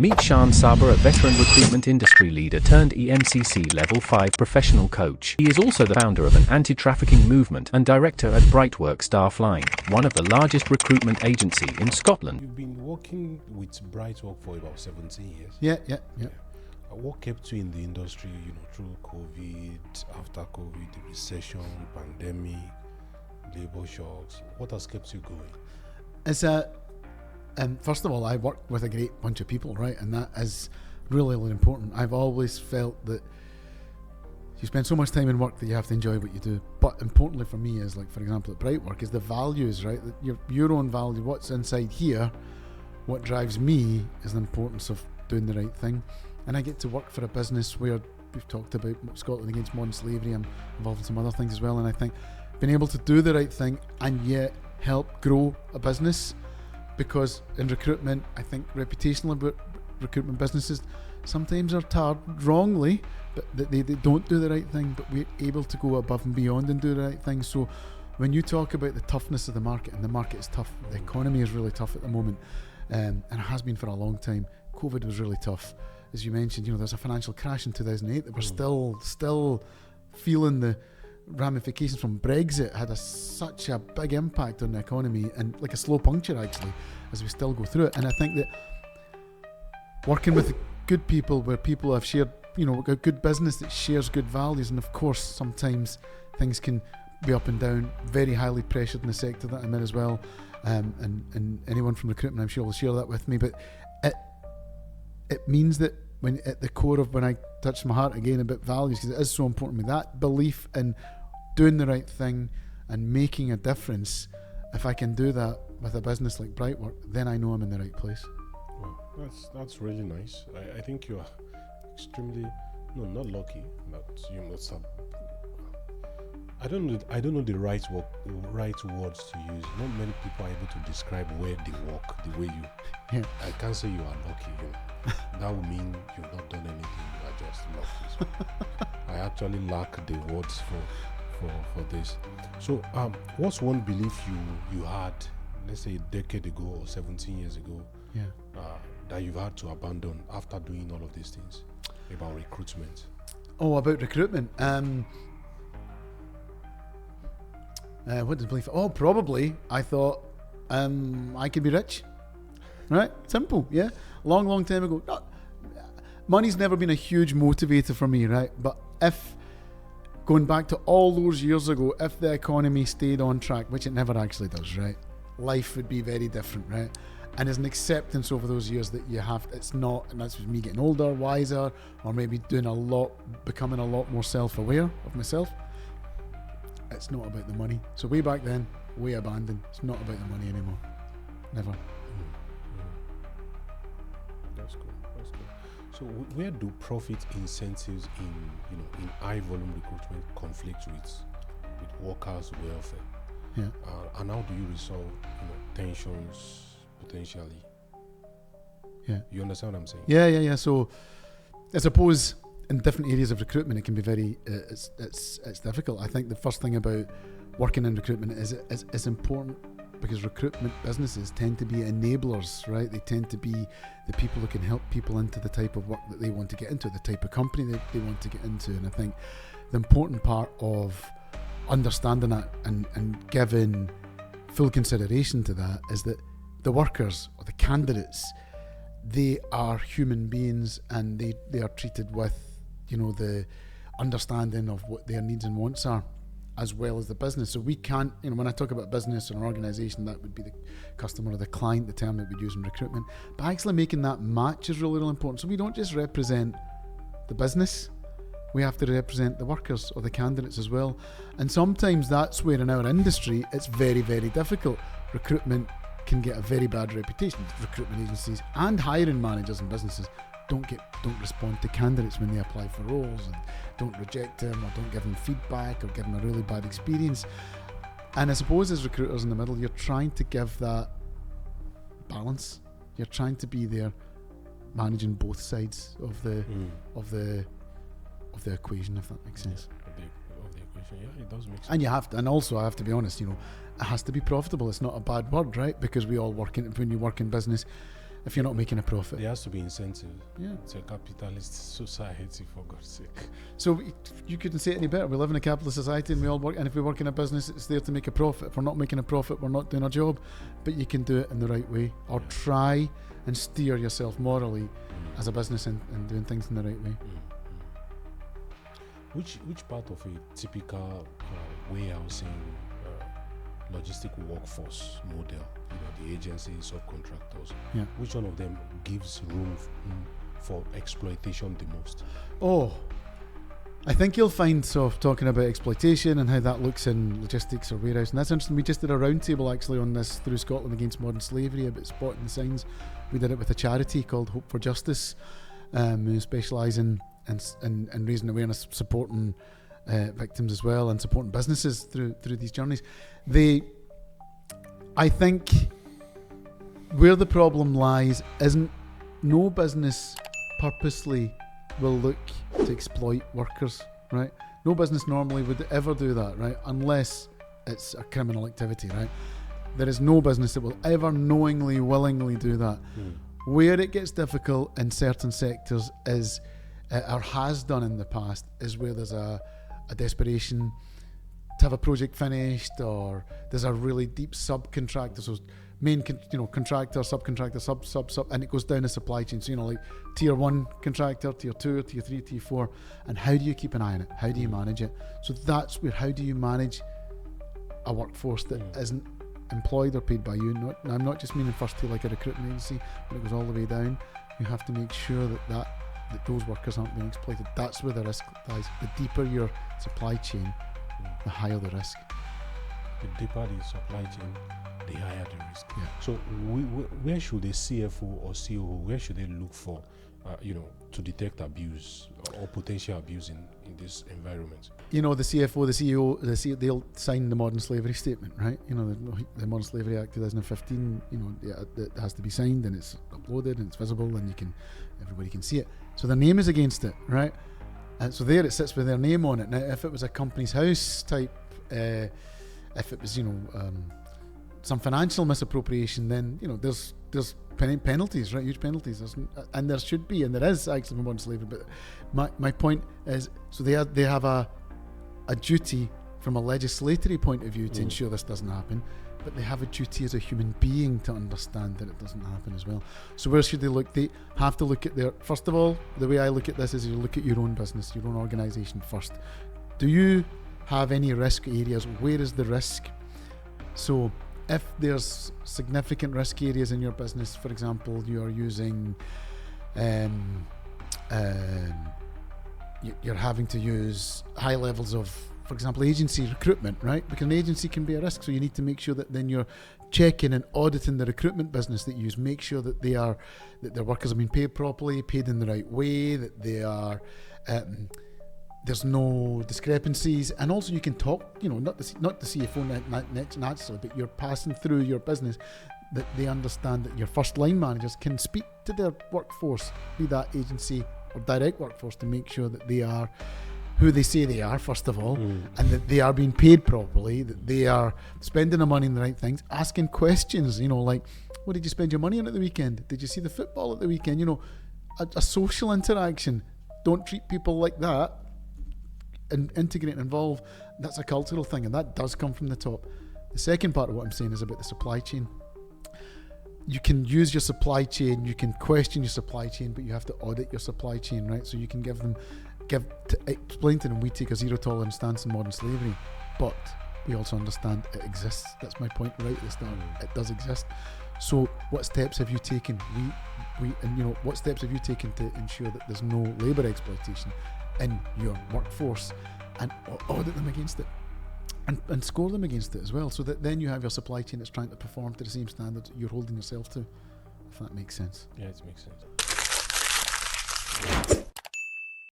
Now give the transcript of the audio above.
Meet Shan Saber, a veteran recruitment industry leader turned EMCC Level 5 professional coach. He is also the founder of an anti-trafficking movement and director at Brightwork Staffline, one of the largest recruitment agency in Scotland. You've been working with Brightwork for about 17 years. Yeah. What kept you in the industry, through COVID, after COVID, the recession, pandemic, labor shocks? What has kept you going? It's first of all, I work with a great bunch of people, right? And that is really, really important. I've always felt that you spend so much time in work that you have to enjoy what you do. But importantly for me is, like, for example, at Brightwork, is the values, right? Your own value, what's inside here, what drives me is the importance of doing the right thing. And I get to work for a business where we've talked about Scotland Against Modern Slavery. I'm involved in some other things as well. And I think being able to do the right thing and yet help grow a business, because in recruitment, I think reputational about recruitment businesses sometimes are tarred wrongly, but they don't do the right thing, but we're able to go above and beyond and do the right thing. So when you talk about the toughness of the market, and the market is tough, the economy is really tough at the moment, and it has been for a long time. COVID was really tough. As you mentioned, there's a financial crash in 2008 that we're still feeling the ramifications from Brexit. Had such a big impact on the economy, and like a slow puncture actually, as we still go through it. And I think that working with good people, where people have shared, a good business that shares good values, and of course sometimes things can be up and down, very highly pressured in the sector that I'm in as well, and anyone from recruitment I'm sure will share that with me, but it means that when at the core of when I touch my heart again about values, because it is so important to me, that belief in doing the right thing and making a difference. If I can do that with a business like Brightwork, then I know I'm in the right place. Well, that's really nice. I think you are extremely not lucky, but you must have. I don't know the right words to use. Not many people are able to describe where they work the way you. Yeah. I can't say you are lucky. That would mean you've not done anything. You are just lucky. So I actually lack the words for this. So, what's one belief you had, let's say a decade ago or 17 years ago, that you've had to abandon after doing all of these things about recruitment? Oh, about recruitment. What did I believe? Oh, probably I thought I could be rich. Right? Simple, yeah. Long time ago. Money's never been a huge motivator for me, right? But if, going back to all those years ago, if the economy stayed on track, which it never actually does, right? Life would be very different, right? And there's an acceptance over those years that you have, it's not, and that's with me getting older, wiser, or maybe becoming a lot more self-aware of myself. It's not about the money. So way back then, we abandoned. It's not about the money anymore. Never. That's good. So where do profit incentives in high volume recruitment conflict with workers' welfare? Yeah. And how do you resolve tensions potentially? Yeah. You understand what I'm saying? Yeah. So I suppose in different areas of recruitment, it can be very it's difficult. I think the first thing about working in recruitment is it's important, because recruitment businesses tend to be enablers, right? They tend to be the people who can help people into the type of work that they want to get into, the type of company that they want to get into. And I think the important part of understanding that and giving full consideration to that is that the workers or the candidates, they are human beings, and they are treated with the understanding of what their needs and wants are, as well as the business. So we can't, when I talk about business or an organisation, that would be the customer or the client, the term that we'd use in recruitment. But actually making that match is really, really important. So we don't just represent the business, we have to represent the workers or the candidates as well. And sometimes that's where in our industry it's very, very difficult. Recruitment can get a very bad reputation. Recruitment agencies and hiring managers and businesses don't respond to candidates when they apply for roles, and don't reject them or don't give them feedback or give them a really bad experience. And I suppose as recruiters in the middle, you're trying to give that balance. You're trying to be there, managing both sides of the equation, if that makes sense. Of the equation, yeah, it does make sense. And you have to, and also I have to be honest, it has to be profitable. It's not a bad word, right? Because we all when you work in business, if you're not making a profit. There has to be incentive. Yeah. It's a capitalist society, for God's sake. So you couldn't say it any better. We live in a capitalist society, and we all work. And if we work in a business, it's there to make a profit. If we're not making a profit, we're not doing our job. But you can do it in the right way, or try and steer yourself morally as a business and doing things in the right way. Which part of a typical warehousing logistic workforce model, the agencies, subcontractors, which one of them gives room for exploitation the most? Oh, I think you'll find talking about exploitation and how that looks in logistics or warehouse. And that's interesting. We just did a roundtable actually on this through Scotland Against Modern Slavery about spotting the signs. We did it with a charity called Hope for Justice, who specialise in raising awareness, supporting victims as well, and supporting businesses through these journeys. I think where the problem lies isn't no business purposely will look to exploit workers, right? No business normally would ever do that, right? Unless it's a criminal activity, right? There is no business that will ever knowingly, willingly do that. Where it gets difficult in certain sectors is, or has done in the past, is where there's a desperation to have a project finished, or there's a really deep subcontractor, so main contractor, subcontractor, sub, and it goes down the supply chain. So like tier 1 contractor, tier 2, tier 3, tier 4, and how do you keep an eye on it? How do you manage it? So that's where, how do you manage a workforce that isn't employed or paid by you? I'm not just meaning first tier like a recruitment agency, but it goes all the way down. You have to make sure that those workers aren't being exploited. That's where the risk lies. The deeper your supply chain, the higher the risk. The deeper the supply chain, the higher the risk. Yeah. So where should a CFO or COO, where should they look for, to detect abuse or potential abuse in this environment? The CFO, the CEO, they'll sign the Modern Slavery Statement, right? The Modern Slavery Act 2015, it has to be signed, and it's uploaded and it's visible, and everybody can see it. So their name is against it, right? And so there it sits with their name on it. Now, if it was a company's house type, if it was, some financial misappropriation, then, there's penalties, right? Huge penalties. And there should be, and there is actually for modern slavery. But my point is, so they have a duty from a legislatory point of view to ensure this doesn't happen, but they have a duty as a human being to understand that it doesn't happen as well. So where should they look? They have to look at first of all, the way I look at this is you look at your own business, your own organisation first. Do you have any risk areas? Where is the risk? So if there's significant risk areas in your business, for example, you are using, you're having to use high levels of, for example, agency recruitment, right? Because an agency can be a risk, so you need to make sure that then you're checking and auditing the recruitment business that you use, make sure that that their workers are being paid properly, paid in the right way, that they are, there's no discrepancies, and also you can talk, not the CFO naturally, but you're passing through your business, that they understand that your first line managers can speak to their workforce, be that agency or direct workforce, to make sure that they are who they say they are, first of all, and that they are being paid properly, that they are spending the money on the right things, asking questions, like, what did you spend your money on at the weekend? Did you see the football at the weekend? A social interaction. Don't treat people like that. And integrate and involve. That's a cultural thing, and that does come from the top. The second part of what I'm saying is about the supply chain. You can use your supply chain, you can question your supply chain, but you have to audit your supply chain, right? So you can explain to them, we take a zero tolerance stance in modern slavery, but we also understand it exists. That's my point right at the start. It does exist. So what steps have you taken? What steps have you taken to ensure that there's no labour exploitation in your workforce, and audit them against it, and score them against it as well, so that then you have your supply chain that's trying to perform to the same standards you're holding yourself to, if that makes sense. Yeah, it makes sense.